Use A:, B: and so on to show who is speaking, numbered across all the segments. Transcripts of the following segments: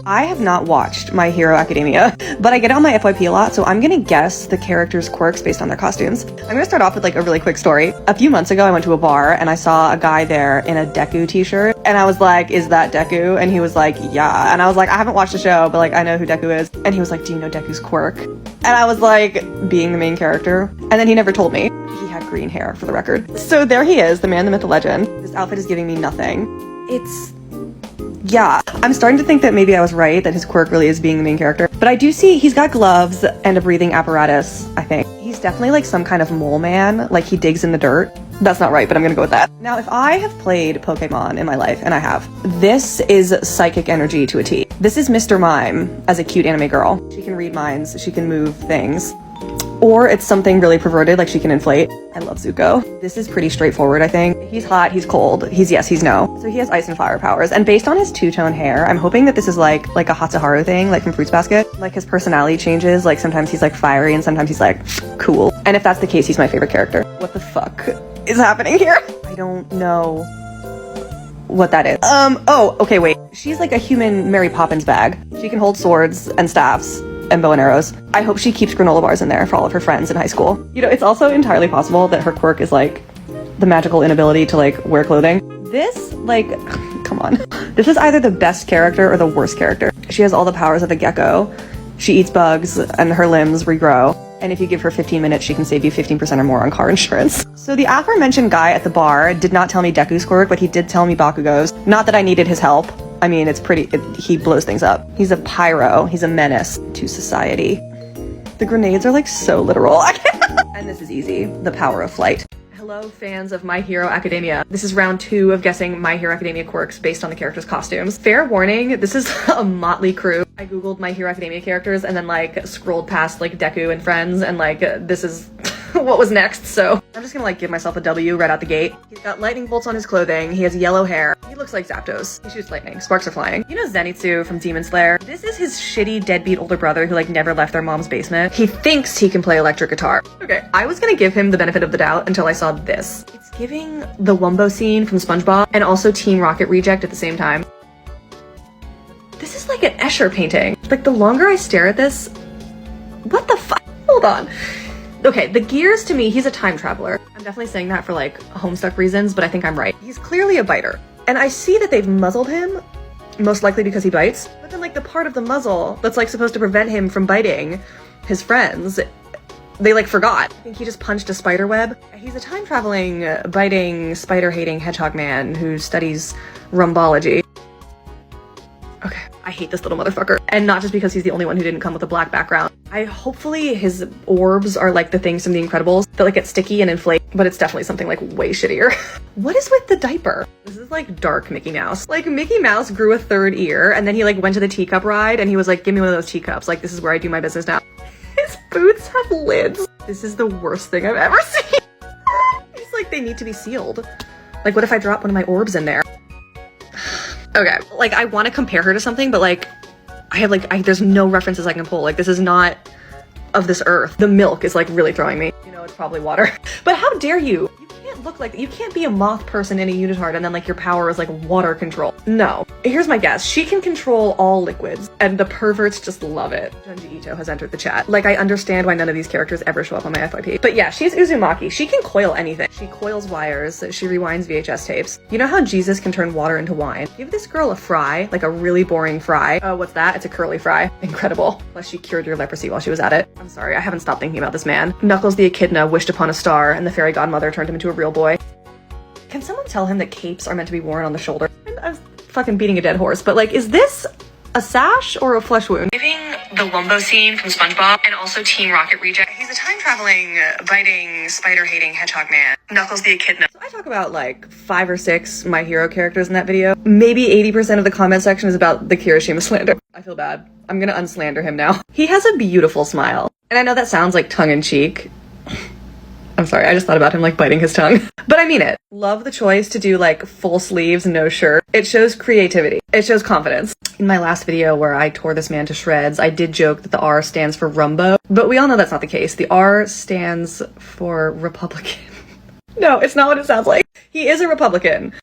A: I have not watched My Hero Academia, but I get it on my FYP a lot, so I'm gonna guess the characters' quirks based on their costumes. I'm gonna start off with like a really quick story. A few months ago, I went to a bar and I saw a guy there in a Deku t-shirt, and I was like, is that Deku? And he was like, yeah. And I was like, I haven't watched the show, but like, I know who Deku is. And he was like, do you know Deku's quirk? And I was like, being the main character. And then he never told me. He had green hair, for the record. So there he is, the man, the myth, the legend. This outfit is giving me nothing. Yeah, I'm starting to think that maybe I was right, that his quirk really is being the main character. But I do see he's got gloves and a breathing apparatus, I think. He's definitely like some kind of mole man, like he digs in the dirt. That's not right, but I'm gonna go with that. Now, if I have played Pokemon in my life, and I have, this is psychic energy to a T. This is Mr. Mime as a cute anime girl. She can read minds, she can move things. Or it's something really perverted, like she can inflate. I love Zuko. This is pretty straightforward, I think. He's hot, he's cold, he's yes, he's no. So he has ice and fire powers. And based on his two-tone hair, I'm hoping that this is like a Hatsuharu thing, like from Fruits Basket. Like his personality changes, like sometimes he's like fiery and sometimes he's like cool. And if that's the case, he's my favorite character. What the fuck is happening here? I don't know what that is. Oh, okay, wait. She's like a human Mary Poppins bag. She can hold swords and staffs and bow and arrows. I hope she keeps granola bars in there for all of her friends in high school. You know, it's also entirely possible that her quirk is like the magical inability to like wear clothing. This, like, come on. This is either the best character or the worst character. She has all the powers of a gecko. She eats bugs and her limbs regrow. And if you give her 15 minutes, she can save you 15% or more on car insurance. So the aforementioned guy at the bar did not tell me Deku's quirk, but he did tell me Bakugo's. Not that I needed his help. I mean, he blows things up. He's a pyro. He's a menace to society. The grenades are like so literal. And this is easy. The power of flight. Hello, fans of My Hero Academia. This is round 2 of guessing My Hero Academia quirks based on the characters' costumes. Fair warning, this is a motley crew. I googled My Hero Academia characters and then like scrolled past like Deku and friends and like this is what was next, so I'm just gonna like give myself a W right out the gate. He's got lightning bolts on his clothing, he has yellow hair, he looks like Zapdos, he shoots lightning, sparks are flying. You know Zenitsu from Demon Slayer? This is his shitty deadbeat older brother who like never left their mom's basement. He thinks he can play electric guitar. Okay, I was gonna give him the benefit of the doubt until I saw this. It's giving the Wumbo scene from SpongeBob and also Team Rocket Reject at the same time. This is like an Escher painting. Like the longer I stare at this, what the fuck? Hold on. Okay, the gears to me, he's a time traveler. I'm definitely saying that for like homestuck reasons, but I think I'm right. He's clearly a biter. And I see that they've muzzled him, most likely because he bites, but then like the part of the muzzle that's like supposed to prevent him from biting his friends, they like forgot. I think he just punched a spider web. He's a time traveling, biting, spider hating hedgehog man who studies rumbology. Okay, I hate this little motherfucker. And not just because he's the only one who didn't come with a black background. Hopefully his orbs are like the things from The Incredibles that like get sticky and inflate, but it's definitely something like way shittier. What is with the diaper? This is like dark Mickey Mouse. Like Mickey Mouse grew a third ear and then he like went to the teacup ride and he was like, give me one of those teacups. Like this is where I do my business now. His boots have lids. This is the worst thing I've ever seen. It's like they need to be sealed. Like what if I drop one of my orbs in there? Okay, like I want to compare her to something, but like there's no references I can pull. Like this is not of this earth. The milk is like really throwing me. You know, it's probably water. But how dare you? You can't look like, you can't be a moth person in a unitard and then like your power is like water control. No. Here's my guess. She can control all liquids and the perverts just love it. Junji Ito has entered the chat. Like I understand why none of these characters ever show up on my FYP. But yeah, she's Uzumaki. She can coil anything. She coils wires. She rewinds VHS tapes. You know how Jesus can turn water into wine? Give this girl a fry, like a really boring fry. Oh, what's that? It's a curly fry. Incredible. Plus she cured your leprosy while she was at it. I'm sorry, I haven't stopped thinking about this man. Knuckles the Echidna wished upon a star and the fairy godmother turned him into a real boy. Can someone tell him that capes are meant to be worn on the shoulder? I'm fucking beating a dead horse, but like, is this a sash or a flesh wound? Giving the Wumbo scene from SpongeBob and also Team Rocket Reject. He's a time-traveling, biting, spider-hating hedgehog man. Knuckles the Echidna. So I talk about like 5 or 6 My Hero characters in that video. Maybe 80% of the comment section is about the Kirishima slander. I feel bad. I'm gonna unslander him now. He has a beautiful smile. And I know that sounds like tongue-in-cheek. I'm sorry, I just thought about him like biting his tongue. But I mean it. Love the choice to do like full sleeves, no shirt. It shows creativity. It shows confidence. In my last video where I tore this man to shreds, I did joke that the R stands for Rumbo, but we all know that's not the case. The R stands for Republican. No, it's not what it sounds like. He is a Republican.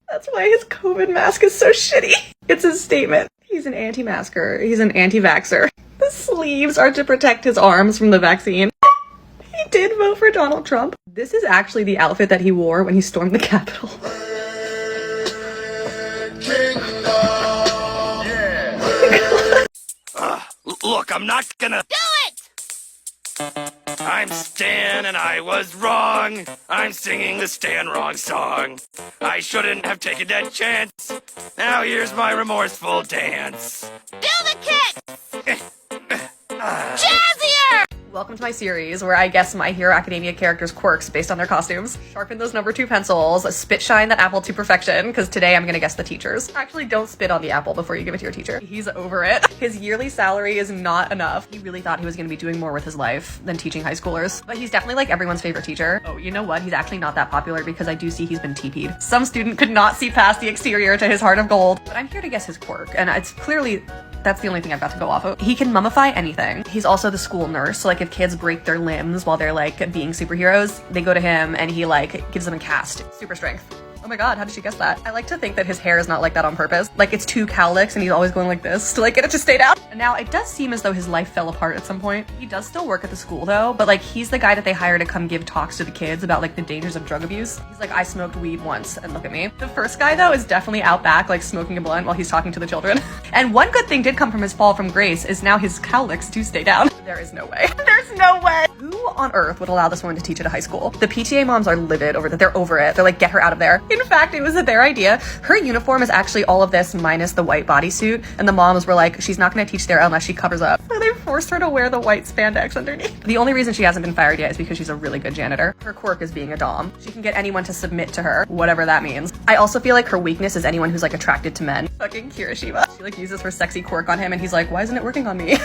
A: That's why his COVID mask is so shitty. It's his statement. He's an anti-masker. He's an anti-vaxxer. The sleeves are to protect his arms from the vaccine. He did vote for Donald Trump. This is actually the outfit that he wore when he stormed the Capitol.
B: Look, I'm not gonna do it! I'm Stan and I was wrong. I'm singing the Stan wrong song. I shouldn't have taken that chance. Now here's my remorseful dance.
C: Do the kicks! Jazzier!
A: Welcome to my series where I guess My Hero Academia characters' quirks based on their costumes. Sharpen those number 2 pencils, spit shine that apple to perfection, because today I'm gonna guess the teachers. Actually, don't spit on the apple before you give it to your teacher. He's over it. His yearly salary is not enough. He really thought he was gonna be doing more with his life than teaching high schoolers. But he's definitely like everyone's favorite teacher. Oh, you know what? He's actually not that popular because I do see he's been TP'd. Some student could not see past the exterior to his heart of gold. But I'm here to guess his quirk, and it's clearly that's the only thing I've got to go off of. He can mummify anything. He's also the school nurse, so like if kids break their limbs while they're like being superheroes, they go to him and he like gives them a cast. Super strength. Oh my god, how did she guess that? I like to think that his hair is not like that on purpose. Like it's 2 cowlicks and he's always going like this to like get it to stay down. And now it does seem as though his life fell apart at some point. He does still work at the school though, but like he's the guy that they hire to come give talks to the kids about like the dangers of drug abuse. He's like, I smoked weed once and look at me. The first guy though is definitely out back like smoking a blunt while he's talking to the children. And one good thing did come from his fall from grace is now his cowlicks do stay down. There is no way. There's no way. Who on earth would allow this woman to teach at a high school? The PTA moms are livid over that. They're over it. They're like, get her out of there. In fact, it was their idea. Her uniform is actually all of this minus the white bodysuit, and the moms were like, she's not going to teach there unless she covers up. So they forced her to wear the white spandex underneath. The only reason she hasn't been fired yet is because she's a really good janitor. Her quirk is being a dom. She can get anyone to submit to her, whatever that means. I also feel like her weakness is anyone who's like attracted to men. Fucking Kirishima. She like uses her sexy quirk on him and he's like, why isn't it working on me?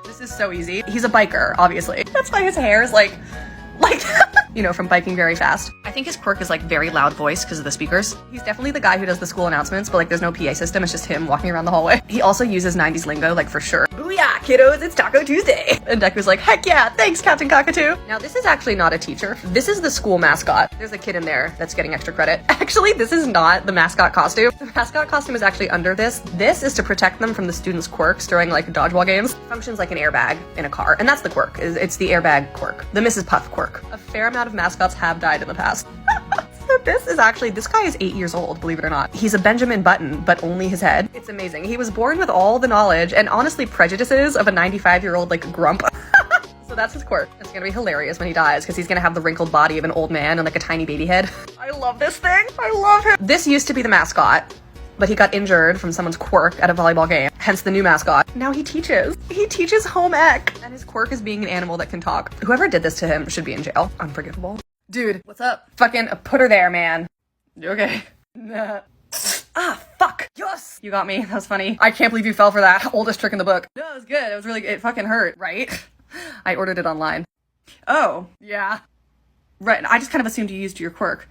A: This is so easy. He's a biker, obviously. That's why his hair is like you know, from biking very fast. I think his quirk is like very loud voice because of the speakers. He's definitely the guy who does the school announcements, but like there's no PA system. It's just him walking around the hallway. He also uses 90s lingo, like for sure. Booyah, kiddos, it's Taco Tuesday. And Deku's like, heck yeah, thanks, Captain Cockatoo. Now this is actually not a teacher. This is the school mascot. There's a kid in there that's getting extra credit. Actually, this is not the mascot costume. The mascot costume is actually under this. This is to protect them from the students' quirks during like dodgeball games. Functions like an airbag in a car. And that's the quirk. It's the airbag quirk. The Mrs. Puff quirk. A fair amount of mascots have died in the past. So this guy is 8 years old, believe it or not. He's a Benjamin Button, but only his head. It's amazing. He was born with all the knowledge and honestly prejudices of a 95-year-old like grump. So that's his quirk. It's gonna be hilarious when he dies because he's gonna have the wrinkled body of an old man and like a tiny baby head. I love this thing. I love him. This used to be the mascot, but he got injured from someone's quirk at a volleyball game, hence the new mascot. Now he teaches. He teaches home ec, and his quirk is being an animal that can talk. Whoever did this to him should be in jail. Unforgivable. Dude, what's up? Fucking put her there, man. You okay? Nah. Ah, fuck. Yes! You got me. That was funny. I can't believe you fell for that. Oldest trick in the book. No, it was good. It was really good. It fucking hurt, right? I ordered it online. Oh, yeah. Right, I just kind of assumed you used your quirk.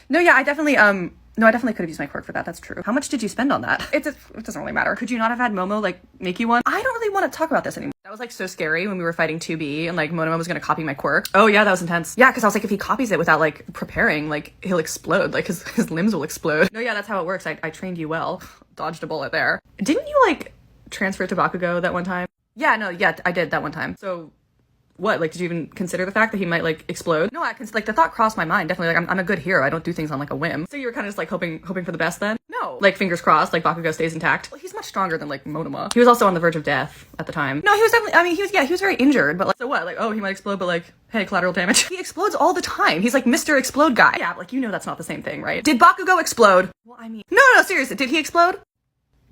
A: No, yeah, I definitely could have used my quirk for that. That's true. How much did you spend on that? It doesn't really matter. Could you not have had Momo, like, make you one? I don't really want to talk about this anymore. That was, like, so scary when we were fighting 2B and, like, Momo was gonna copy my quirk. Oh, yeah, that was intense. Yeah, because I was like, if he copies it without, like, preparing, like, he'll explode. Like, his limbs will explode. No, yeah, that's how it works. I trained you well. Dodged a bullet there. Didn't you, like, transfer to Bakugo that one time? Yeah, no, yeah, I did that one time. So... what, like, did you even consider the fact that he might, like, explode? No, like, the thought crossed my mind, definitely, like, I'm a good hero, I don't do things on, like, a whim. So you were kind of just, like, hoping for the best then? No. Like, fingers crossed, like, Bakugo stays intact. Well, he's much stronger than, like, Monoma. He was also on the verge of death at the time. No, he was definitely, I mean, he was very injured, but, like, so what? Like, oh, he might explode, but, like, hey, collateral damage. He explodes all the time. He's, like, Mr. Explode guy. Yeah, like, you know that's not the same thing, right? Did Bakugo explode? Well, I mean... No, seriously, did he explode?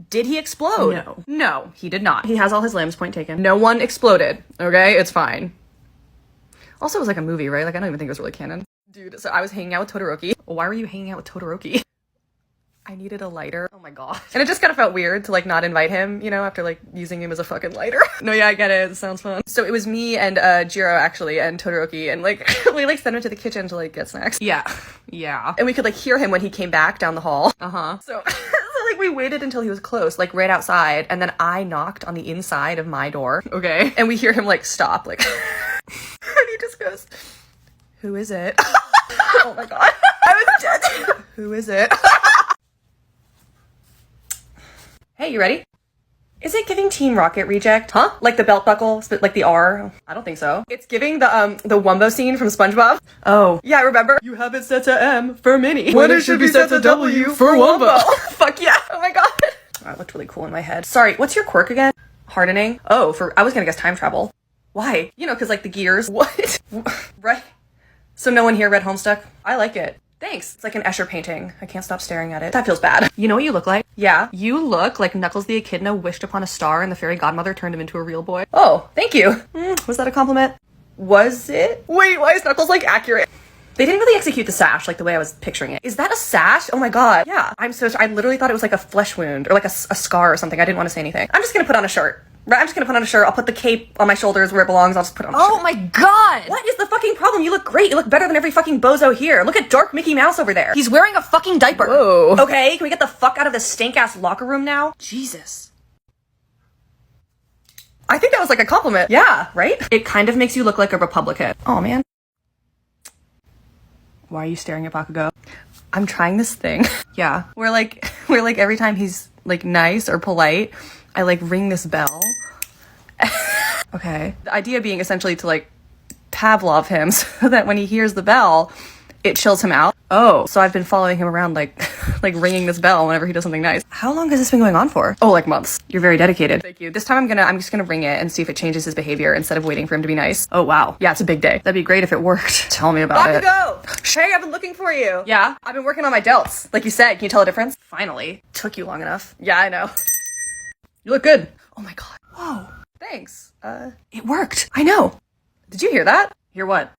A: Did he explode? No. No, he did not. He has all his limbs, point taken. No one exploded, okay? It's fine. Also, it was like a movie, right? Like, I don't even think it was really canon. Dude, so I was hanging out with Todoroki. Why were you hanging out with Todoroki? I needed a lighter. Oh my god. And it just kind of felt weird to, like, not invite him, you know, after, like, using him as a fucking lighter. No, yeah, I get it. It sounds fun. So it was me and, Jiro, actually, and Todoroki, and, like, we, like, sent him to the kitchen to, like, get snacks. Yeah. Yeah. And we could, like, hear him when he came back down the hall. Uh-huh. So... like, we waited until he was close, like, right outside, and then I knocked on the inside of my door. Okay. And we hear him, like, stop, like... and he just goes, who is it? Oh my god. I was dead. Who is it? Hey, you ready? Is it giving Team Rocket reject? Huh? Like the belt buckle, like the R? I don't think so. It's giving the Wumbo scene from SpongeBob. Oh. Yeah, remember? You have it set to M for Minnie.
D: When it should be set to W for Wumbo.
A: Fuck yeah. Oh my god. That looked really cool in my head. Sorry, what's your quirk again? Hardening? Oh, I was gonna guess time travel. Why? You know, cause like the gears. What? Right. So no one here read Homestuck? I like it. Thanks. It's like an Escher painting. I can't stop staring at it. That feels bad. You know what you look like? Yeah. You look like Knuckles the Echidna wished upon a star and the fairy godmother turned him into a real boy. Oh, thank you. Was that a compliment? Was it? Wait, why is Knuckles like accurate? They didn't really execute the sash like the way I was picturing it. Is that a sash? Oh my god. Yeah. I literally thought it was like a flesh wound or like a scar or something. I didn't want to say anything. I'm just gonna put on a shirt. Right, I'm just gonna put on a shirt. I'll put the cape on my shoulders where it belongs. I'll just put it on a shirt.
C: Oh my god!
A: What is the fucking problem? You look great. You look better than every fucking bozo here. Look at dark Mickey Mouse over there.
C: He's wearing a fucking diaper.
A: Whoa. Okay, can we get the fuck out of this stank-ass locker room now?
C: Jesus.
A: I think that was like a compliment. Yeah, right? It kind of makes you look like a Republican. Oh, man. Why are you staring at Bakugo? I'm trying this thing. Yeah. We're like every time he's like nice or polite, I like ring this bell. Okay. The idea being essentially to like Pavlov him so that when he hears the bell, it chills him out. Oh, so I've been following him around like ringing this bell whenever he does something nice. How long has this been going on for? Oh, like months. You're very dedicated. Thank you. This time I'm just gonna ring it and see if it changes his behavior instead of waiting for him to be nice. Oh wow. Yeah, it's a big day. That'd be great if it worked. Tell me about it. Bakugo! Hey, I've been looking for you. Yeah? I've been working on my delts. Like you said, can you tell a difference? Finally. Took you long enough. Yeah, I know. You look good. Oh my god. Whoa. Thanks. It worked. I know. Did you hear that? Hear what?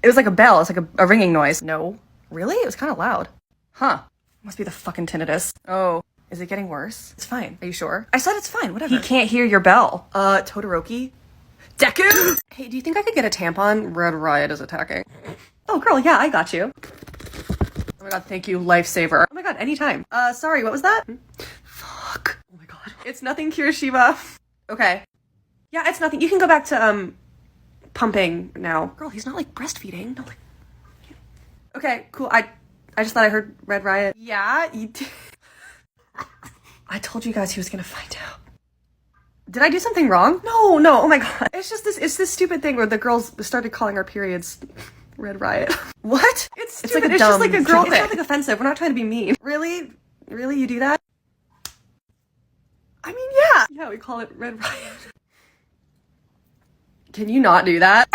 A: It was like a bell. It's like a ringing noise. No. Really? It was kind of loud. Huh. Must be the fucking tinnitus. Oh. Is it getting worse? It's fine. Are you sure? I said it's fine. Whatever. He can't hear your bell. Todoroki? Deku? Hey, do you think I could get a tampon? Red Riot is attacking. Oh, girl, yeah, I got you. Oh my god, thank you, lifesaver. Oh my god, anytime. Sorry, what was that? Fuck. Oh my god. It's nothing, Kirishima. Okay. Yeah, it's nothing. You can go back to, pumping now. Girl, he's not, like, breastfeeding. No, like... Okay, cool. I just thought I heard Red Riot. Yeah, you did. I told you guys he was gonna find out. Did I do something wrong? No, oh my god. It's this stupid thing where the girls started calling our periods Red Riot. What? It's stupid. It's just like a girl thing. It's not like offensive. We're not trying to be mean. Really? Really? You do that? I mean, yeah. Yeah, we call it Red Riot. Can you not do that?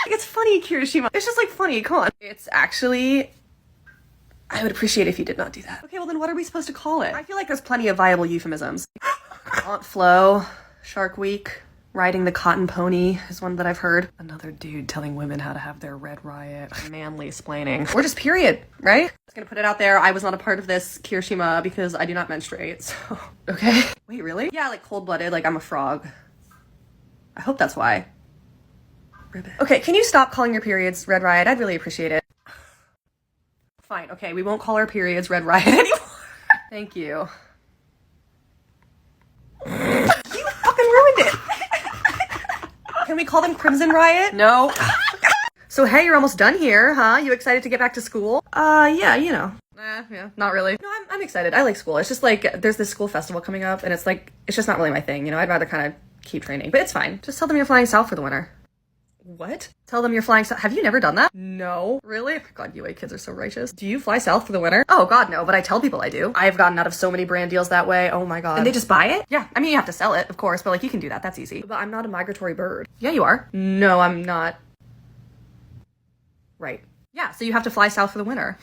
A: It's funny, Kirishima. It's just like funny. Come on. It's actually... I would appreciate if you did not do that. Okay, well then what are we supposed to call it? I feel like there's plenty of viable euphemisms. Aunt Flo, Shark Week, riding the cotton pony is one that I've heard. Another dude telling women how to have their Red Riot. Manly splaining. Or just period, right? I'm just gonna put it out there. I was not a part of this, Kirishima, because I do not menstruate, so... Okay. Wait, really? Yeah, like cold-blooded, like I'm a frog. I hope that's why. Ribbit. Okay, can you stop calling your periods Red Riot? I'd really appreciate it. Fine, okay, we won't call our periods Red Riot anymore. Thank you. You fucking ruined it. Can we call them Crimson Riot? No. So hey, you're almost done here, huh? You excited to get back to school? Yeah, you know. Yeah, not really. No, I'm excited. I like school. It's just like, there's this school festival coming up, and it's like, it's just not really my thing, you know? I'd rather kind of keep training, but it's fine. Just tell them you're flying south for the winter. What? Tell them you're flying south. Have you never done that? No. Really? God, UA kids are so righteous. Do you fly south for the winter? Oh god, no, but I tell people I do. I have gotten out of so many brand deals that way. Oh my god. And they just buy it? Yeah. I mean, you have to sell it, of course, but like you can do that. That's easy. But I'm not a migratory bird. Yeah, you are. No, I'm not. Right. Yeah, so you have to fly south for the winter.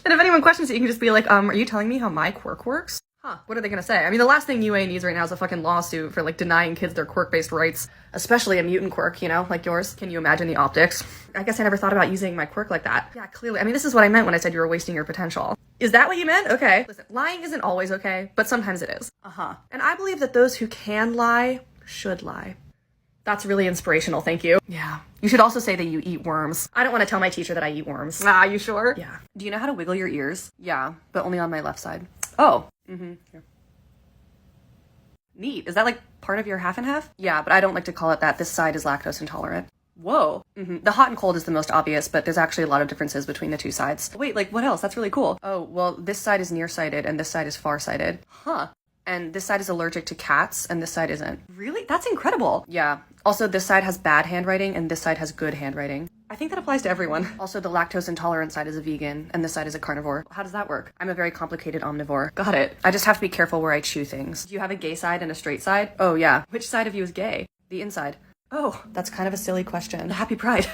A: And if anyone questions it, you can just be like, are you telling me how my quirk works? Huh, what are they gonna say? I mean, the last thing UA needs right now is a fucking lawsuit for, like, denying kids their quirk-based rights. Especially a mutant quirk, you know, like yours. Can you imagine the optics? I guess I never thought about using my quirk like that. Yeah, clearly. I mean, this is what I meant when I said you were wasting your potential. Is that what you meant? Okay. Listen, lying isn't always okay, but sometimes it is. Uh-huh. And I believe that those who can lie should lie. That's really inspirational, thank you. Yeah. You should also say that you eat worms. I don't want to tell my teacher that I eat worms. Ah, you sure? Yeah. Do you know how to wiggle your ears? Yeah, but only on my left side. Oh. Mm-hmm. Here. Neat. Is that like part of your half and half? Yeah, but I don't like to call it that. This side is lactose intolerant. Whoa. Mm-hmm. The hot and cold is the most obvious, but there's actually a lot of differences between the two sides. Wait, like what else? That's really cool. Oh, well, this side is nearsighted and this side is farsighted. Huh. And this side is allergic to cats, and this side isn't. Really? That's incredible. Yeah. Also, this side has bad handwriting, and this side has good handwriting. I think that applies to everyone. Also, the lactose intolerant side is a vegan, and this side is a carnivore. How does that work? I'm a very complicated omnivore. Got it. I just have to be careful where I chew things. Do you have a gay side and a straight side? Oh, yeah. Which side of you is gay? The inside. Oh, that's kind of a silly question. Happy Pride.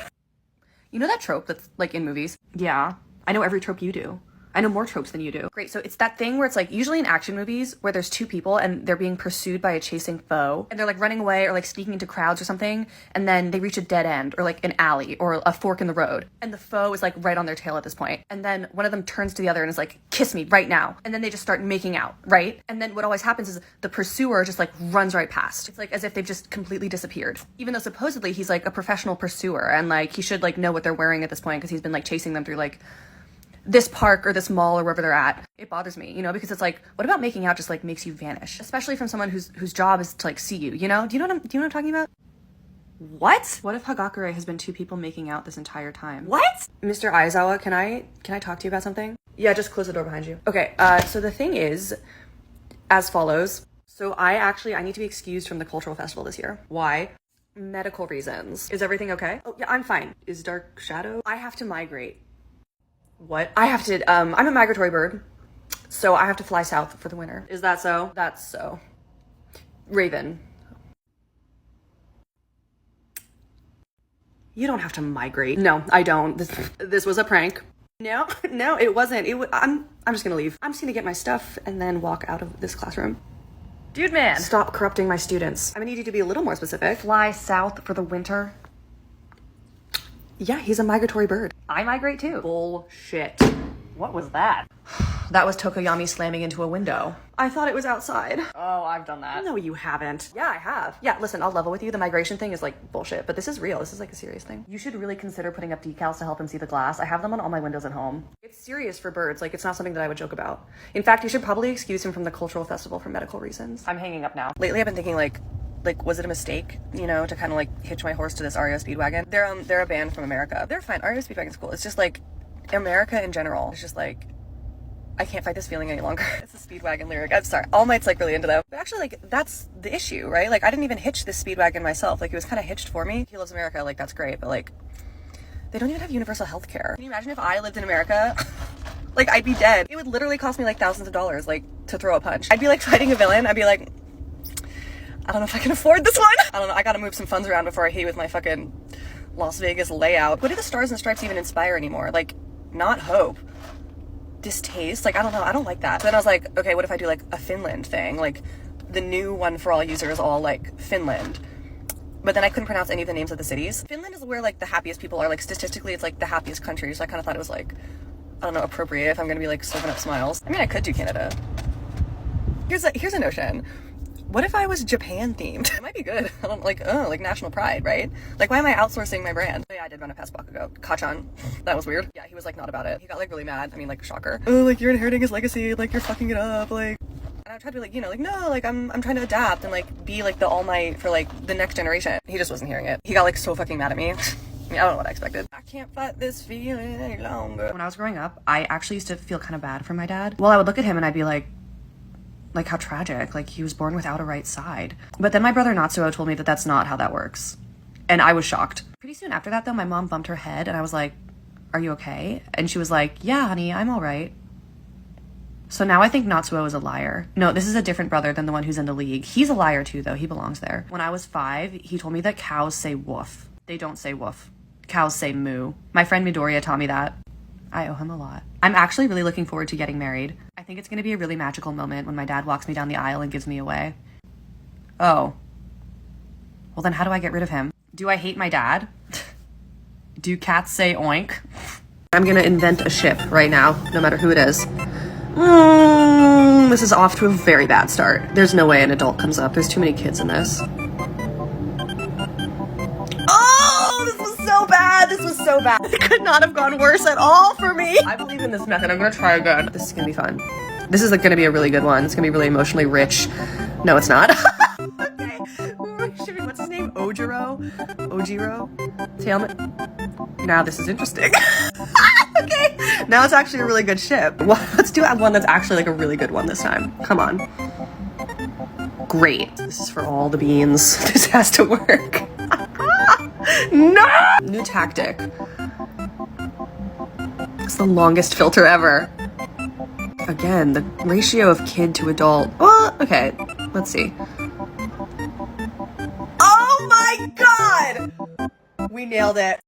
A: You know that trope that's, like, in movies? Yeah. I know every trope you do. I know more tropes than you do. Great, so it's that thing where it's like, usually in action movies, where there's two people and they're being pursued by a chasing foe, and they're like running away or like sneaking into crowds or something, and then they reach a dead end or like an alley or a fork in the road, and the foe is like right on their tail at this point. And then one of them turns to the other and is like, kiss me right now. And then they just start making out, right? And then what always happens is the pursuer just like runs right past. It's like as if they've just completely disappeared. Even though supposedly he's like a professional pursuer and like he should like know what they're wearing at this point because he's been like chasing them through like this park or this mall or wherever they're at. It bothers me, you know, because it's like, what about making out just like makes you vanish? Especially from someone whose job is to like see you, you know? Do you know what I'm talking about? What? What if Hagakure has been two people making out this entire time? What? Mr. Aizawa, can I talk to you about something? Yeah, just close the door behind you. Okay, so the thing is, as follows. So I need to be excused from the cultural festival this year. Why? Medical reasons. Is everything okay? Oh, yeah, I'm fine. Is Dark Shadow? I have to migrate. What? I have to, I'm a migratory bird, so I have to fly south for the winter. Is that so? That's so. Raven. You don't have to migrate. No, I don't. This was a prank. No, it wasn't. I'm just gonna leave. I'm just gonna get my stuff and then walk out of this classroom. Dude, man. Stop corrupting my students. I'm gonna need you to be a little more specific. Fly south for the winter. Yeah, he's a migratory bird. I migrate too. Bullshit. What was that? That was Tokoyami slamming into a window. I thought it was outside. Oh, I've done that. No, you haven't. Yeah, I have. Yeah, listen, I'll level with you. The migration thing is like bullshit, but this is real. This is like a serious thing. You should really consider putting up decals to help him see the glass. I have them on all my windows at home. It's serious for birds. Like, it's not something that I would joke about. In fact, you should probably excuse him from the cultural festival for medical reasons. I'm hanging up now. Lately, I've been thinking like, was it a mistake, you know, to kind of like hitch my horse to this REO Speedwagon? They're a band from America. They're fine. REO Speedwagon's cool. It's just like America in general. It's just like, I can't fight this feeling any longer. It's a Speedwagon lyric. I'm sorry. All Might's like really into them. But actually, like, that's the issue, right? Like, I didn't even hitch this Speedwagon myself. Like, it was kind of hitched for me. He loves America. Like, that's great. But like, they don't even have universal health care. Can you imagine if I lived in America? Like, I'd be dead. It would literally cost me like thousands of dollars, like, to throw a punch. I'd be like fighting a villain. I'd be like, I don't know if I can afford this one. I don't know. I gotta move some funds around before I hit with my fucking Las Vegas layout. What do the stars and stripes even inspire anymore? Like, not hope. Distaste. Like, I don't know. I don't like that. So then I was like, okay, what if I do like a Finland thing? Like, the new one for all users, all like Finland. But then I couldn't pronounce any of the names of the cities. Finland is where like the happiest people are. Like, statistically, it's like the happiest country. So I kind of thought it was like, I don't know, appropriate if I'm gonna be like serving up smiles. I mean, I could do Canada. Here's a notion. What if I was Japan themed? It might be good. I don't like national pride, right? Like, why am I outsourcing my brand? Oh, yeah, I did run a past Bakugo. Kachan. That was weird. Yeah, he was like not about it. He got like really mad. I mean, like, shocker. Oh, like, you're inheriting his legacy. Like, you're fucking it up. Like, and I tried to be like, you know, like, no, like, I'm trying to adapt and like be like the All Might for like the next generation. He just wasn't hearing it. He got like so fucking mad at me. I mean, I don't know what I expected. I can't fight this feeling any longer. When I was growing up, I actually used to feel kind of bad for my dad. Well, I would look at him and I'd be like how tragic, like he was born without a right side. But then my brother Natsuo told me that that's not how that works. And I was shocked. Pretty soon after that though, my mom bumped her head and I was like, are you okay? And she was like, yeah, honey, I'm all right. So now I think Natsuo is a liar. No, this is a different brother than the one who's in the league. He's a liar too though, he belongs there. When I was 5, he told me that cows say woof. They don't say woof. Cows say moo. My friend Midoriya taught me that. I owe him a lot. I'm actually really looking forward to getting married. I think it's going to be a really magical moment when my dad walks me down the aisle and gives me away. Oh. Well, then how do I get rid of him? Do I hate my dad? Do cats say oink? I'm going to invent a ship right now, no matter who it is. This is off to a very bad start. There's no way an adult comes up. There's too many kids in this. This was so bad. It could not have gone worse at all for me. I believe in this method. I'm gonna try again. This is gonna be fun. This is like gonna be a really good one. It's gonna be really emotionally rich. No, it's not. Okay. What's his name? Ojiro? Tailman? Now this is interesting. Okay. Now it's actually a really good ship. Well, let's do one that's actually like a really good one this time. Come on. Great. This is for all the beans. This has to work. No! New tactic. It's the longest filter ever. Again, the ratio of kid to adult. Well, okay, let's see. Oh my god! We nailed it.